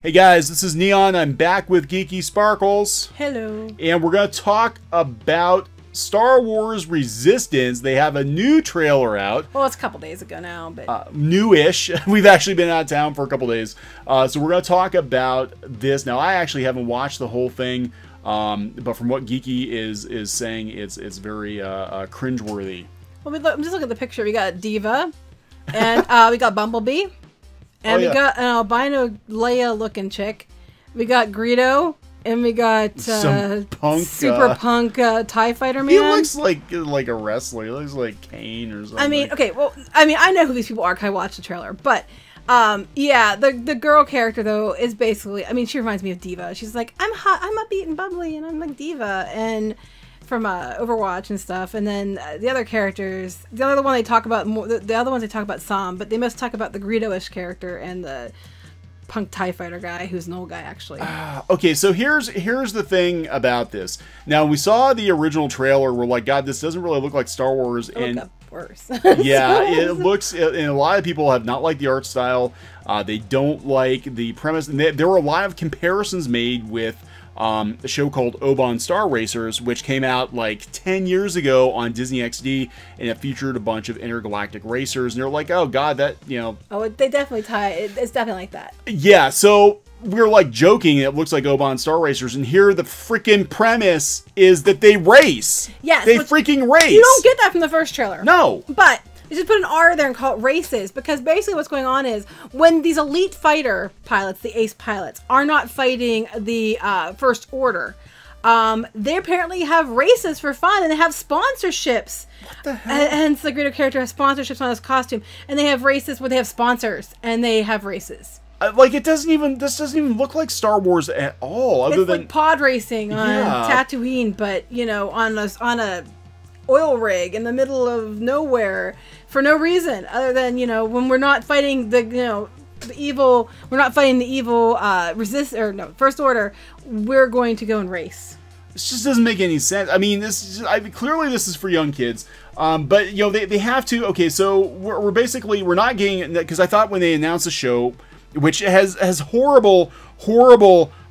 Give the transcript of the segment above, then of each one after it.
Hey guys, this is Neon. I'm back with Geeky Sparkles. Hello. And we're going to talk about Star Wars Resistance. They have a new trailer out. Well, it's a couple days ago now, but... Newish. We've actually been out of town for a couple days. So we're going to talk about this. Now, I actually haven't watched the whole thing, but from what Geeky is saying, it's very cringeworthy. Well, just look at the picture. We got Diva, and we got Bumblebee. And we got an albino Leia-looking chick. We got Greedo, and we got some punk, super punk TIE Fighter man. He looks like a wrestler. He looks like Kane or something. I mean, okay, well, I know who these people are because I watched the trailer. But, yeah, the girl character, though, is basically, she reminds me of Diva. She's like, I'm hot, I'm upbeat and bubbly, and I'm like Diva. And... from Overwatch and stuff, and then the other characters, the other one they talk about more, the other ones they talk about some, but they must talk about the Greedo-ish character and the punk TIE Fighter guy, who's an old guy actually. Okay, so here's the thing about this. Now we saw the original trailer. We're like, God, this doesn't really look like Star Wars, and worse. Yeah, it looks, and a lot of people have not liked the art style. They don't like the premise, and there were a lot of comparisons made with a show called Oban Star Racers, which came out like 10 years ago on Disney XD, and it featured a bunch of intergalactic racers, and they're like, oh god, that, Oh, they definitely tie, it's definitely like that. Yeah, so we're like joking, it looks like Oban Star Racers, and here the freaking premise is that they race. Yes. They freaking race. You don't get that from the first trailer. No. But... they just put an R there and call it races, because basically what's going on is when these elite fighter pilots, the ace pilots, are not fighting the First Order, they apparently have races for fun, and they have sponsorships. What the hell? And the Greedo character has sponsorships on his costume, and they have races where they have sponsors, and they have races. Like, this doesn't even look like Star Wars at all, other it's than like pod racing on Tatooine, but on a oil rig in the middle of nowhere for no reason other than when we're not fighting the evil First Order, we're going to go and race. This just doesn't make any sense. Clearly this is for young kids, but they have to. Okay, so we're not getting, because I thought when they announced the show, which has horrible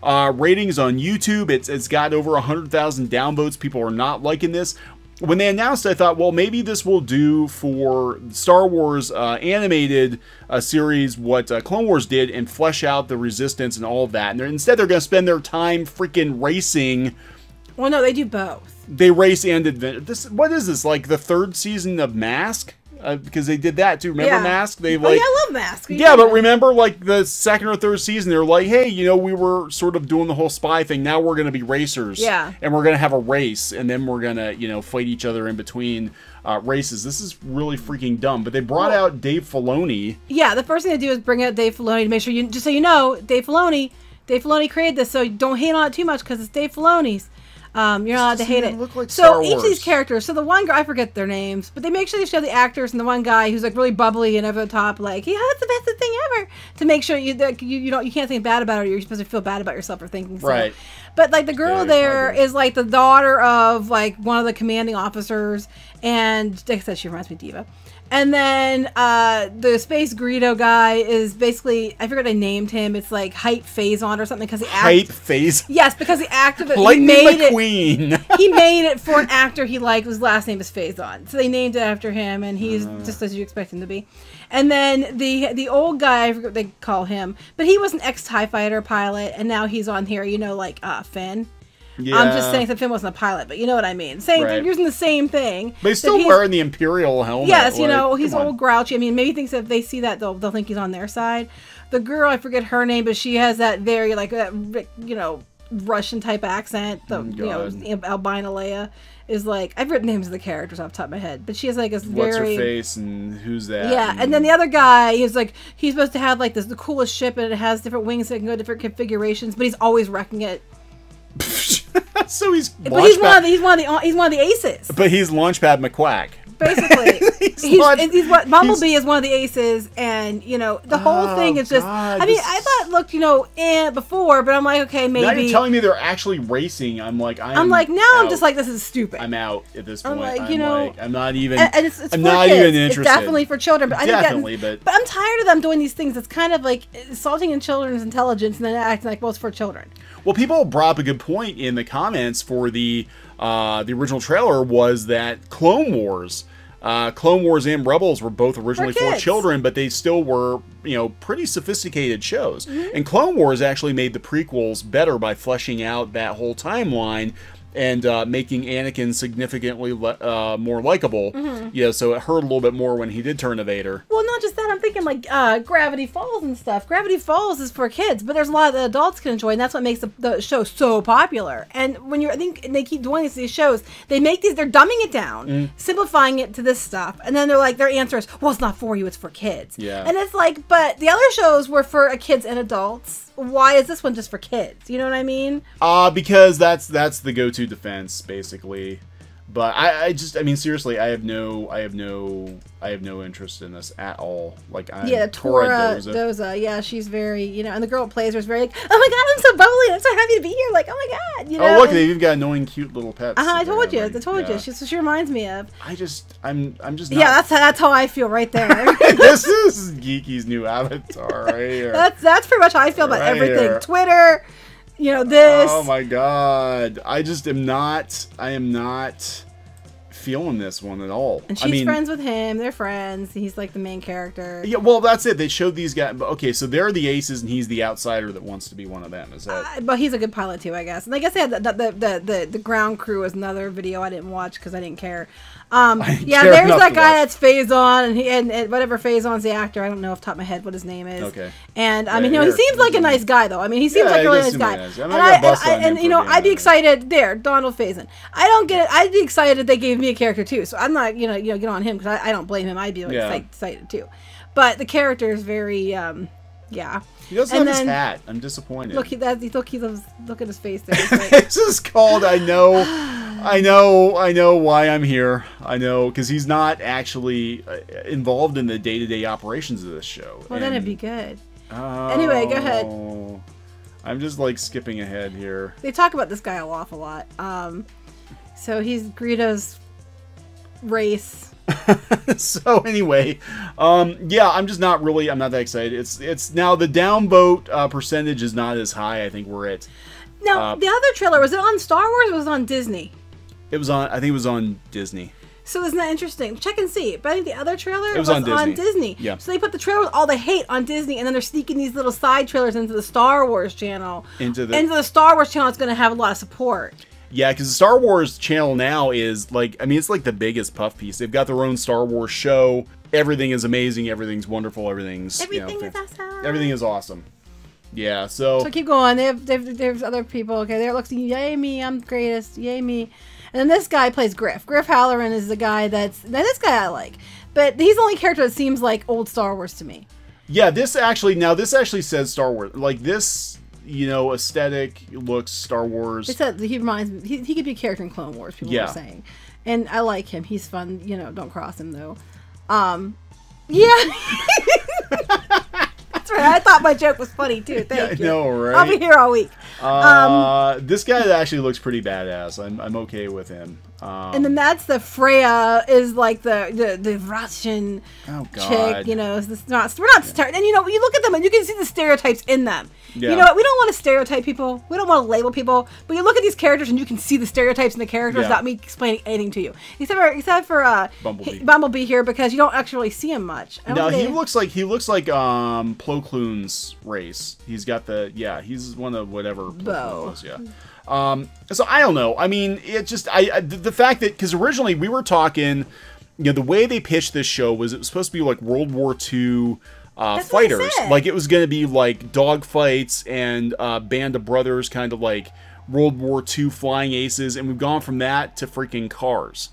ratings on YouTube, it's got over 100,000 downvotes. People are not liking this. When they announced, I thought, well, maybe this will do for Star Wars animated series what Clone Wars did, and flesh out the Resistance and all of that. And instead, they're going to spend their time freaking racing. Well, no, they do both. They race and adventure. What is this, like the third season of Mask? Because they did that too. Remember Mask? Yeah, I love Mask. Yeah, but remember, like the second or third season, they're like, hey, we were sort of doing the whole spy thing. Now we're going to be racers. Yeah. And we're going to have a race, and then we're going to, fight each other in between races. This is really freaking dumb. But they brought out Dave Filoni. Yeah, the first thing they do is bring out Dave Filoni to make sure just so you know, Dave Filoni created this, so don't hate on it too much because it's Dave Filoni's. You're not allowed to hate it. Like so each of these characters, so the one guy, I forget their names, but they make sure they show the actors, and the one guy who's like really bubbly and over the top, like, yeah, that's the best thing ever, to make sure you can't think bad about it, or you're supposed to feel bad about yourself for thinking so. Right. But like the girl there is like the daughter of like one of the commanding officers, and like I said, she reminds me of Diva. And then the Space Greedo guy is basically, I forget I named him. It's like Hype Phazon or something, because he Hype Phazon. Yes, because the actor that Lightning McQueen. He made it for an actor he liked. His last name is Phazon, so they named it after him, and he's just as you expect him to be. And then the old guy, I forget what they call him, but he was an ex-TIE Fighter pilot, and now he's on here. Like Finn. Yeah. I'm just saying that Finn wasn't a pilot, but you know what I mean. They're using the same thing. But he's still wearing the Imperial helmet. Yes, he's old grouchy. Maybe he thinks if they see that, they'll think he's on their side. The girl, I forget her name, but she has that very, Russian type accent. Albino Leia is like, I've written names of the characters off the top of my head, but she has like this What's her face and who's that? Yeah, and then the other guy is like, he's supposed to have like the coolest ship, and it has different wings that can go different configurations, but he's always wrecking it. So he's one of the aces. But he's Launchpad McQuack. Basically. he's what Bumblebee is one of the aces, and you know the whole thing is just. God, I mean, I thought it looked before, but I'm like, okay, maybe. Now you're telling me they're actually racing. I'm like, I'm just like, this is stupid. I'm out at this point. I'm like, I'm not even. And it's I'm for not kids. even interested. It's definitely for children, but definitely, but I'm tired of them doing these things. It's kind of like assaulting in children's intelligence and then acting like, well, it's for children. Well, people brought up a good point in the comments for the original trailer was that Clone Wars and Rebels were both originally for children, but they still were, pretty sophisticated shows. Mm-hmm. And Clone Wars actually made the prequels better by fleshing out that whole timeline and making Anakin significantly more likable. Mm-hmm. So it hurt a little bit more when he did turn to Vader. Well, not just that. I'm thinking like Gravity Falls and stuff. Gravity Falls is for kids, but there's a lot that adults can enjoy, and that's what makes the show so popular. And when I think they keep doing these shows, they make they're dumbing it down, simplifying it to this stuff, and then they're like, their answer is, well, it's not for you, it's for kids. Yeah. And it's like, but the other shows were for kids and adults. Why is this one just for kids? You know what I mean? Because that's the go-to defense, basically. But I seriously, I have no interest in this at all. Like, Tora Doza, yeah, she's very, and the girl that plays her is very like, oh my god, I'm so bubbly, I'm so happy to be here, like, oh my god, Oh, look, they've got annoying, cute little pets. I told you. She reminds me of. I'm just not. Yeah, that's how I feel right there. This is Geeky's new avatar right here. That's pretty much how I feel about everything. Here. Twitter. This. Oh my god. I am not feeling this one at all. And she's friends with him. They're friends. He's like the main character. Yeah, well, that's it. They showed these guys. Okay, so they're the aces, and he's the outsider that wants to be one of them. Is that? But he's a good pilot too, I guess. And I guess they had the ground crew was another video I didn't watch because I didn't care. There's that guy that's Faison, and whatever Faison's the actor. I don't know off the top of my head what his name is. Okay. And I mean, he seems like a nice guy, though. I mean, he seems like a really nice guy. I'd be excited. There, Donald Faison. I don't get it. I'd be excited if they gave me a character too. So I'm not, get on him because I don't blame him. I'd be excited too. But the character is very, yeah. He doesn't have his hat. I'm disappointed. Look at his face there. Like, this is called I know why I'm here. I know because he's not actually involved in the day-to-day operations of this show. Well, then it'd be good. Oh, anyway, go ahead. I'm just like skipping ahead here. They talk about this guy an awful lot. So he's Greedo's race. So anyway, I'm not that excited. It's now the downvote percentage is not as high. I think we're at. Now the other trailer, was it on Star Wars or was it on Disney? I think it was on Disney. So isn't that interesting? Check and see. But I think the other trailer was on Disney. Yeah. So they put the trailer with all the hate on Disney, and then they're sneaking these little side trailers into the Star Wars channel. Into the Star Wars channel, it's going to have a lot of support. Yeah, because the Star Wars channel now is it's like the biggest puff piece. They've got their own Star Wars show. Everything is amazing. Everything's wonderful. Everything is awesome. Everything is awesome. Yeah, so keep going. There's other people. Okay, there it looks. Yay me, I'm the greatest. Yay me. And then this guy plays Griff. Griff Halloran is the guy this guy I like, but he's the only character that seems like old Star Wars to me. Yeah, this actually says Star Wars. Like this, aesthetic looks Star Wars. It said he reminds me. He could be a character in Clone Wars. People were saying, and I like him. He's fun. Don't cross him though. Yeah. That's right. I thought my joke was funny too. Thank you. I know, right? I'll be here all week. This guy actually looks pretty badass. I'm okay with him. And then that's the Freya is like the Russian chick. We're not starting. And you look at them and you can see the stereotypes in them. Yeah. You know what? We don't want to stereotype people. We don't want to label people. But you look at these characters and you can see the stereotypes in the characters without me explaining anything to you. Except for Bumblebee here because you don't actually see him much. No, he looks like Plo Koon's race. He's got he's one of whatever Plo Koon was, yeah. So I don't know. I mean, it just the fact that because originally we were talking, the way they pitched this show was it was supposed to be like World War II fighters, like it was going to be like dogfights and Band of Brothers, kind of like World War II flying aces, and we've gone from that to freaking cars.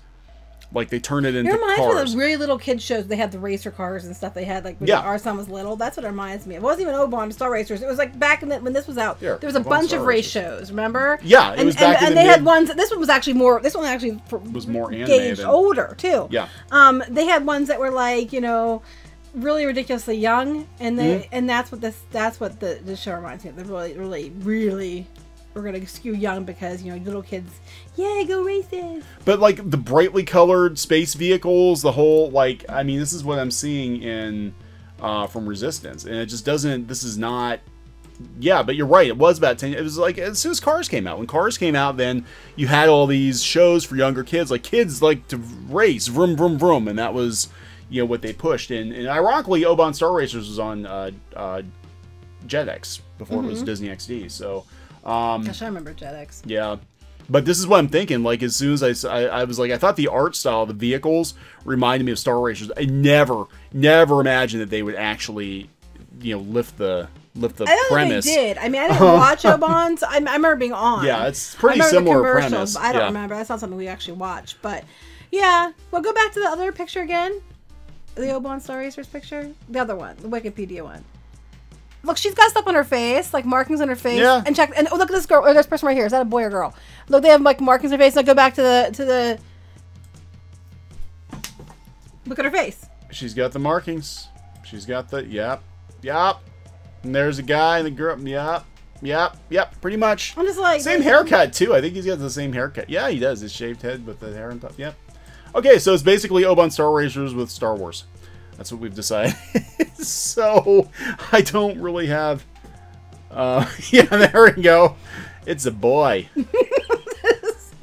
Like they turn it into It reminds me cars. of the really little kids shows. They had the racer cars and stuff. They had like when Yeah. our son was little. That's what it reminds me of. It wasn't even Oban Star Racers. It was like back in when this was out. Yeah, there was a Oban bunch Star of race Racers. shows. Remember? Yeah, it was back in and the they had mid- ones. This one was actually more. This one actually was more anime gauged than- older too. Yeah. They had ones that were like really ridiculously young, and they Mm-hmm. and that's what this show reminds me of. They're really. We're gonna skew young because little kids, yay, go races. But like the brightly colored space vehicles, the whole I mean, this is what I'm seeing in from Resistance, and it just doesn't. This is not. Yeah, but you're right. It was about 10. It was like as soon as Cars came out. When Cars came out, then you had all these shows for younger kids. Like kids like to race, vroom vroom vroom, and that was what they pushed. And ironically, Oban Star Racers was on Jetix before it was Disney XD. So. Gosh, I remember JetX. Yeah, but this is what I'm thinking. Like as soon as I was like, I thought the art style of the vehicles reminded me of Star Racers. I never imagined that they would actually, lift the I don't premise. think they did. I mean, I didn't watch Oban's. I remember being on. Yeah, it's pretty I remember similar the commercials, premise. but I don't Yeah. remember. That's not something we actually watched. But yeah, well, go back to the other picture again. The Oban Star Racers picture. The other one, the Wikipedia one. Look, she's got stuff on her face, like markings on her face. Yeah. And check. And look at this girl, or this person right here. Is that a boy or girl? Look, they have like markings on their face. Now go back to the. Look at her face. She's got the markings. She's got the yep. And there's a guy and the girl. Yep. Pretty much. I'm just like Same haircut too. I think he's got the same haircut. Yeah, he does. His shaved head with the hair on top. Yep. Okay, so it's basically Oban Star Racers with Star Wars. That's what we've decided. So I don't really have. Yeah, there we go. It's a boy.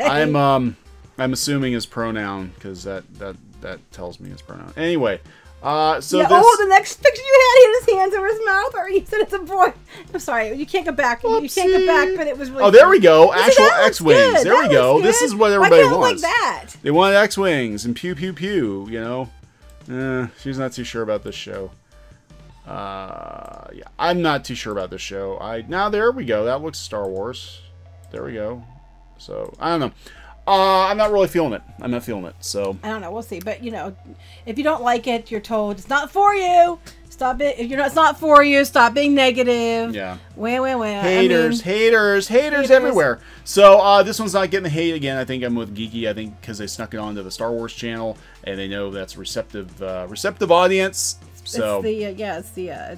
I'm assuming his pronoun because that tells me his pronoun. Anyway, so yeah. this. Oh, the next picture you had, he had his hands over his mouth, or you said it's a boy. I'm sorry, you can't go back. You can't go back, but it was really. Oh, there we go. You see, Actual that looks X-wings. good. There we That go. looks This good. is what Why everybody can't it look wants. like that? They want X-wings and pew pew pew. She's not too sure about this show. Yeah, I'm not too sure about this show. Now there we go. That looks Star Wars. There we go. So I don't know. I'm not really feeling it. I'm not feeling it. So I don't know. We'll see. But if you don't like it, you're told it's not for you. Stop it. If it's not for you. Stop being negative. yeah. Wah. Haters everywhere. So this one's not getting the hate again. I think I'm with Geeky. I think because they snuck it onto the Star Wars channel and they know that's receptive audience. So it's the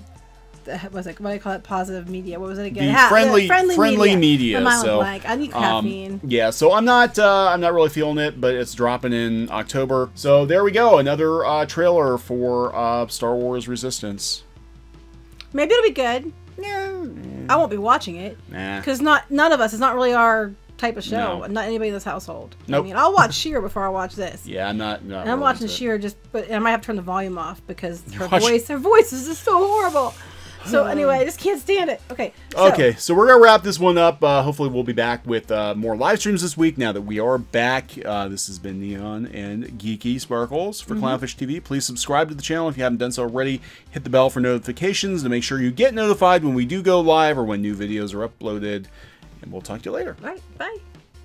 what do I call it? Positive media. What was it again? the friendly media. My mind So was blank. I need caffeine. yeah, so I'm not really feeling it, but it's dropping in October. So there we go, another trailer for Star Wars Resistance. Maybe it'll be good. Yeah, I won't be watching it nah. because none of us. It's not really our type of show. No. Not anybody in this household. Nope. I mean, I'll watch Sheer before I watch this. Yeah, I'm not. And I'm watching Sheer but I might have to turn the volume off because her watching- voice is just so horrible. So anyway, I just can't stand it. Okay. So, Okay, so we're gonna wrap this one up. Hopefully, we'll be back with more live streams this week. Now that we are back, this has been Neon and Geeky Sparkles for Clownfish TV. Please subscribe to the channel if you haven't done so already. Hit the bell for notifications to make sure you get notified when we do go live or when new videos are uploaded. And we'll talk to you later. Right. Bye.